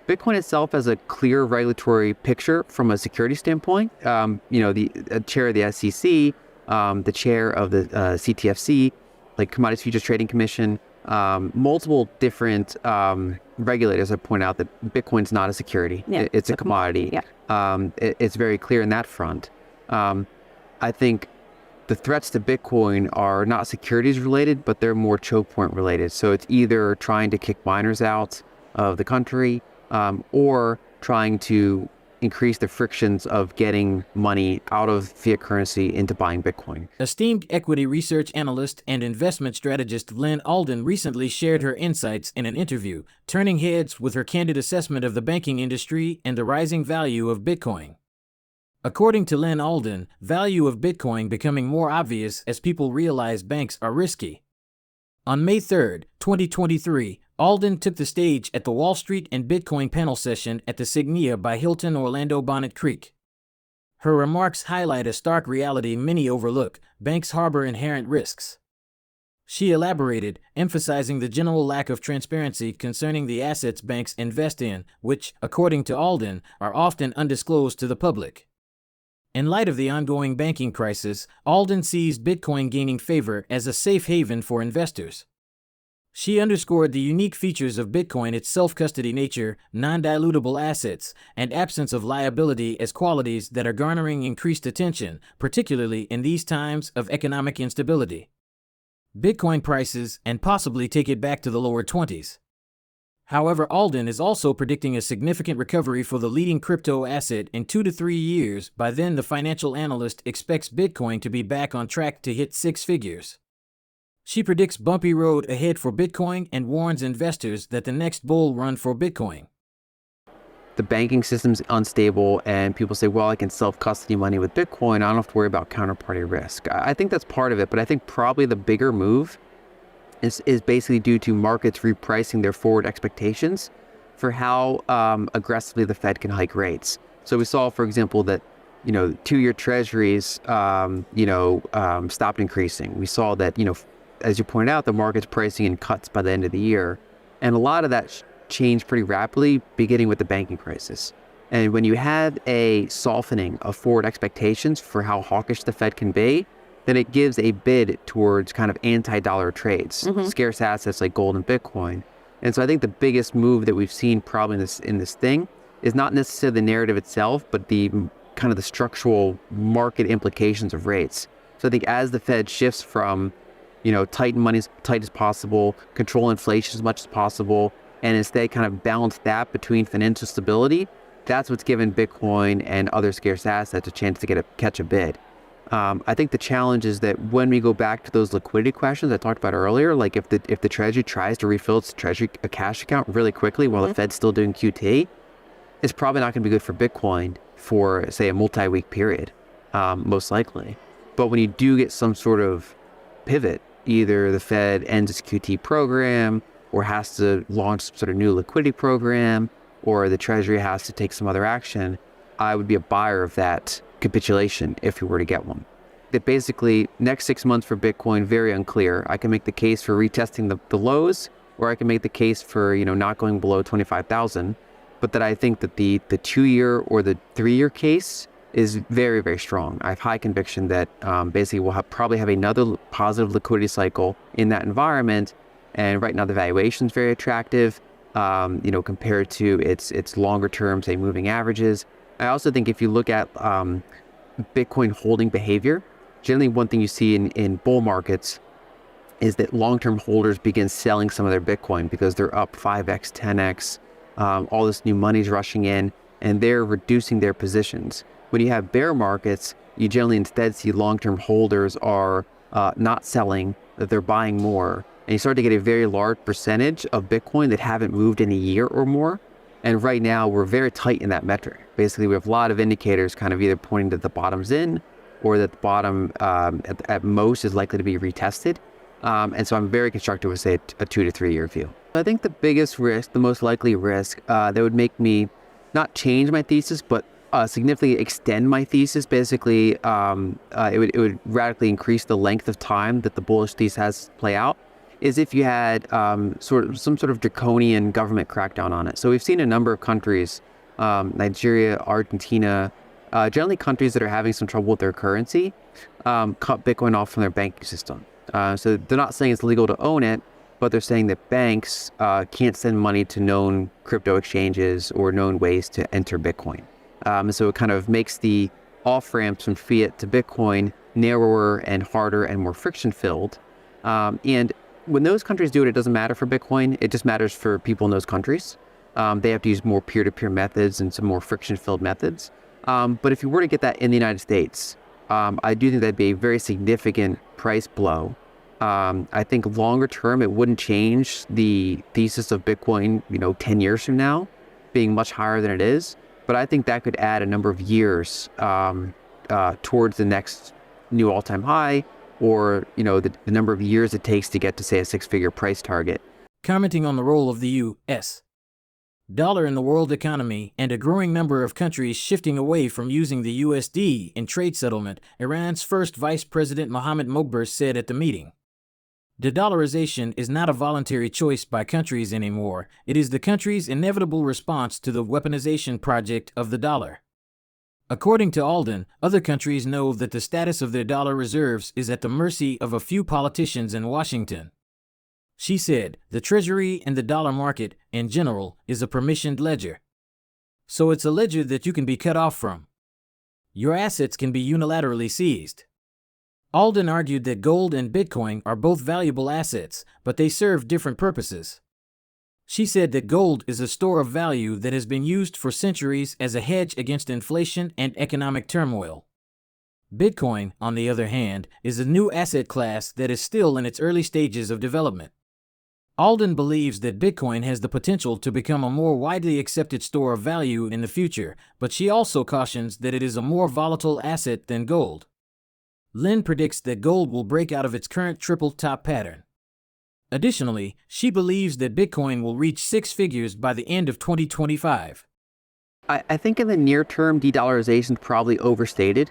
Bitcoin itself has a clear regulatory picture from a security standpoint. The chair of the SEC, the chair of the CTFC, like Commodities Futures Trading Commission, multiple different regulators have pointed out that Bitcoin's not a security. Yeah, It's a commodity. Yeah. It's very clear in that front. I think the threats to Bitcoin are not securities related, but they're more choke point related. So it's either trying to kick miners out of the country, or trying to increase the frictions of getting money out of fiat currency into buying Bitcoin. Esteemed equity research analyst and investment strategist Lyn Alden recently shared her insights in an interview, turning heads with her candid assessment of the banking industry and the rising value of Bitcoin. According to Lyn Alden, value of Bitcoin becoming more obvious as people realize banks are risky. On May 3, 2023, Alden took the stage at the Wall Street and Bitcoin panel session at the Signia by Hilton Orlando Bonnet Creek. Her remarks highlight a stark reality many overlook: banks harbor inherent risks. She elaborated, emphasizing the general lack of transparency concerning the assets banks invest in, which, according to Alden, are often undisclosed to the public. In light of the ongoing banking crisis, Alden sees Bitcoin gaining favor as a safe haven for investors. She underscored the unique features of Bitcoin: its self-custody nature, non-dilutable assets, and absence of liability as qualities that are garnering increased attention, particularly in these times of economic instability. Bitcoin prices and possibly take it back to the lower 20s. However, Alden is also predicting a significant recovery for the leading crypto asset in 2 to 3 years. By then, the financial analyst expects Bitcoin to be back on track to hit 6 figures. She predicts bumpy road ahead for Bitcoin and warns investors that the next bull run for Bitcoin. The banking system's unstable, and people say, well, I can self-custody money with Bitcoin. I don't have to worry about counterparty risk. I think that's part of it, but I think probably the bigger move is basically due to markets repricing their forward expectations for how aggressively the Fed can hike rates. So we saw, for example, that 2-year treasuries stopped increasing. We saw that, as you pointed out, the market's pricing in cuts by the end of the year. And a lot of that changed pretty rapidly, beginning with the banking crisis. And when you have a softening of forward expectations for how hawkish the Fed can be, then it gives a bid towards kind of anti-dollar trades, scarce assets like gold and Bitcoin. And so I think the biggest move that we've seen probably in this thing is not necessarily the narrative itself, but the kind of the structural market implications of rates. So I think as the Fed shifts from tighten money as tight as possible, control inflation as much as possible, and instead kind of balance that between financial stability, that's what's given Bitcoin and other scarce assets a chance to catch a bid. I think the challenge is that when we go back to those liquidity questions I talked about earlier, like if the Treasury tries to refill its Treasury cash account really quickly while the Fed's still doing QT, it's probably not going to be good for Bitcoin for, say, a multi-week period, most likely. But when you do get some sort of pivot, either the Fed ends its QT program or has to launch some sort of new liquidity program, or the Treasury has to take some other action, I would be a buyer of that capitulation if we were to get one. That basically next 6 months for Bitcoin, very unclear. I can make the case for retesting the lows, or I can make the case for not going below 25,000. But that I think that the 2-year or the 3-year case is very, very strong. I have high conviction that basically we'll probably have another positive liquidity cycle in that environment. And right now the valuation is very attractive, compared to its longer term, say, moving averages. I also think if you look at Bitcoin holding behavior, generally one thing you see in bull markets is that long-term holders begin selling some of their Bitcoin because they're up 5x, 10x, all this new money's rushing in, and they're reducing their positions. When you have bear markets, you generally instead see long-term holders are not selling, that they're buying more. And you start to get a very large percentage of Bitcoin that haven't moved in a year or more. And right now we're very tight in that metric. Basically, we have a lot of indicators kind of either pointing that the bottom's in or that the bottom at most is likely to be retested. And so I'm very constructive with, say, a 2 to 3 year view. I think the biggest risk, the most likely risk that would make me not change my thesis, but significantly extend my thesis, basically, it would radically increase the length of time that the bullish thesis has to play out, is if you had some sort of draconian government crackdown on it. So we've seen a number of countries, Nigeria, Argentina, generally countries that are having some trouble with their currency, cut Bitcoin off from their banking system. So they're not saying it's legal to own it, but they're saying that banks can't send money to known crypto exchanges or known ways to enter Bitcoin. And so it kind of makes the off-ramps from fiat to Bitcoin narrower and harder and more friction-filled. And when those countries do it, it doesn't matter for Bitcoin. It just matters for people in those countries. They have to use more peer-to-peer methods and some more friction-filled methods. But if you were to get that in the United States, I do think that'd be a very significant price blow. I think longer term, it wouldn't change the thesis of Bitcoin, 10 years from now, being much higher than it is. But I think that could add a number of years towards the next new all-time high, or the number of years it takes to get to, say, a six-figure price target. Commenting on the role of the U.S. dollar in the world economy and a growing number of countries shifting away from using the USD in trade settlement, Iran's first Vice President Mohammad Mokber said at the meeting. De-dollarization is not a voluntary choice by countries anymore. It is the country's inevitable response to the weaponization project of the dollar. According to Alden, other countries know that the status of their dollar reserves is at the mercy of a few politicians in Washington. She said, the Treasury and the dollar market, in general, is a permissioned ledger. So it's a ledger that you can be cut off from. Your assets can be unilaterally seized. Alden argued that gold and Bitcoin are both valuable assets, but they serve different purposes. She said that gold is a store of value that has been used for centuries as a hedge against inflation and economic turmoil. Bitcoin, on the other hand, is a new asset class that is still in its early stages of development. Alden believes that Bitcoin has the potential to become a more widely accepted store of value in the future, but she also cautions that it is a more volatile asset than gold. Lyn predicts that gold will break out of its current triple top pattern. Additionally, she believes that Bitcoin will reach six figures by the end of 2025. I think in the near term, de-dollarization is probably overstated.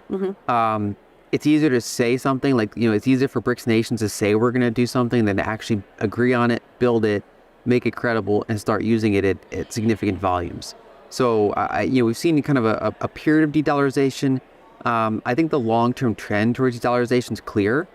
It's easier to say something like, it's easier for BRICS nations to say we're going to do something than to actually agree on it, build it, make it credible, and start using it at significant volumes. So, we've seen kind of a period of de-dollarization. I think the long-term trend towards de-dollarization is clear.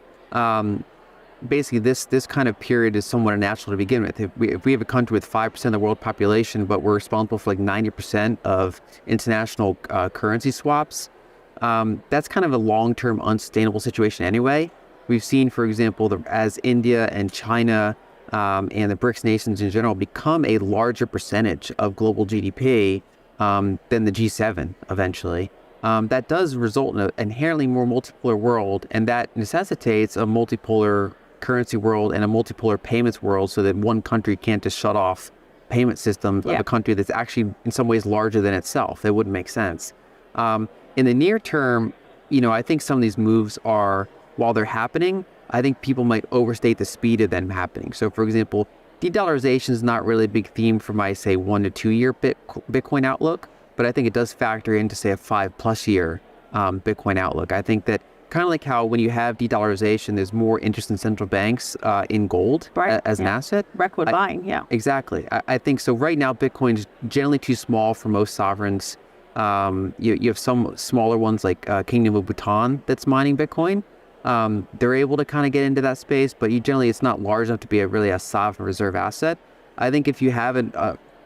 Basically, this kind of period is somewhat unnatural to begin with. If we have a country with 5% of the world population, but we're responsible for like 90% of international currency swaps, that's kind of a long-term unsustainable situation anyway. We've seen, for example, as India and China and the BRICS nations in general become a larger percentage of global GDP than the G7 eventually. That does result in an inherently more multipolar world, and that necessitates a multipolar currency world and a multipolar payments world, so that one country can't just shut off payment systems of a country that's actually in some ways larger than itself. That wouldn't make sense. In the near term, I think some of these moves are, while they're happening, I think people might overstate the speed of them happening. So for example, de-dollarization is not really a big theme for my, say, 1 to 2 year Bitcoin outlook, but I think it does factor into, say, a 5+ year Bitcoin outlook. I think that kind of like how when you have de-dollarization, there's more interest in central banks in gold as an asset. Record buying, Exactly. I think so. Right now, Bitcoin is generally too small for most sovereigns. You have some smaller ones like Kingdom of Bhutan that's mining Bitcoin. They're able to kind of get into that space, but it's not large enough to be really a sovereign reserve asset. I think if you have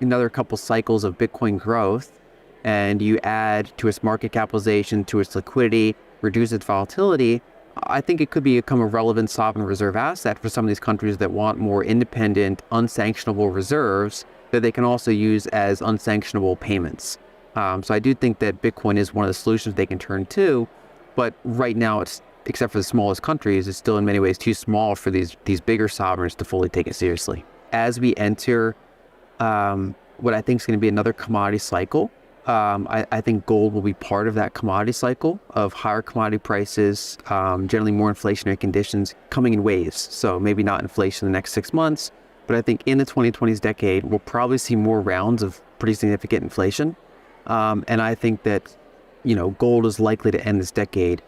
another couple cycles of Bitcoin growth, and you add to its market capitalization, to its liquidity, reduce its volatility, I think it could become a relevant sovereign reserve asset for some of these countries that want more independent, unsanctionable reserves that they can also use as unsanctionable payments. So I do think that Bitcoin is one of the solutions they can turn to, but right now it's, except for the smallest countries, it's still in many ways too small for these bigger sovereigns to fully take it seriously. As we enter what I think is going to be another commodity cycle, I think gold will be part of that commodity cycle of higher commodity prices, generally more inflationary conditions coming in waves. So maybe not inflation in the next 6 months, but I think in the 2020s decade, we'll probably see more rounds of pretty significant inflation. And I think that, gold is likely to end this decade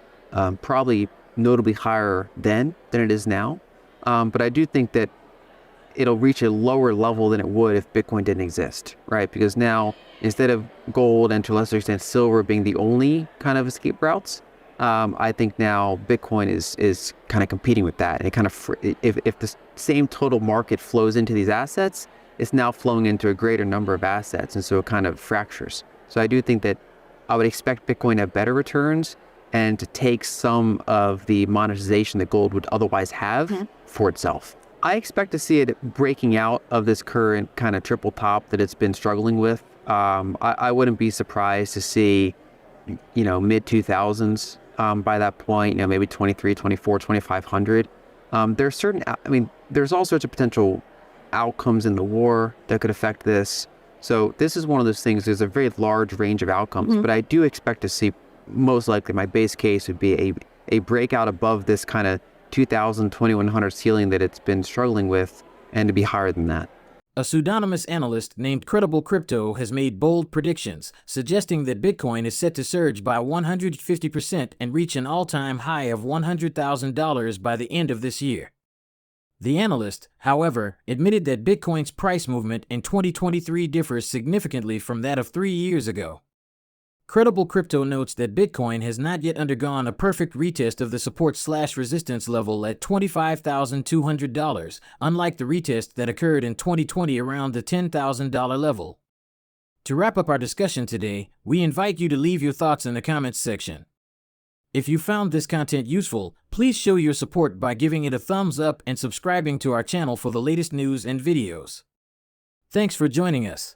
probably notably higher than it is now. But I do think that it'll reach a lower level than it would if Bitcoin didn't exist, right? Because now, instead of gold and to a lesser extent silver being the only kind of escape routes, I think now Bitcoin is kind of competing with that. And it kind of, if the same total market flows into these assets, it's now flowing into a greater number of assets. And so it kind of fractures. So I do think that I would expect Bitcoin to have better returns and to take some of the monetization that gold would otherwise have for itself. I expect to see it breaking out of this current kind of triple top that it's been struggling with. I wouldn't be surprised to see, mid 2000s by that point, maybe 23, 24, 2500. There's certain, there's all sorts of potential outcomes in the war that could affect this. So this is one of those things, there's a very large range of outcomes, but I do expect to see, most likely my base case would be a breakout above this kind of 2000, 2100 ceiling that it's been struggling with, and to be higher than that. A pseudonymous analyst named Credible Crypto has made bold predictions, suggesting that Bitcoin is set to surge by 150% and reach an all-time high of $100,000 by the end of this year. The analyst, however, admitted that Bitcoin's price movement in 2023 differs significantly from that of 3 years ago. Credible Crypto notes that Bitcoin has not yet undergone a perfect retest of the support/resistance level at $25,200, unlike the retest that occurred in 2020 around the $10,000 level. To wrap up our discussion today, we invite you to leave your thoughts in the comments section. If you found this content useful, please show your support by giving it a thumbs up and subscribing to our channel for the latest news and videos. Thanks for joining us.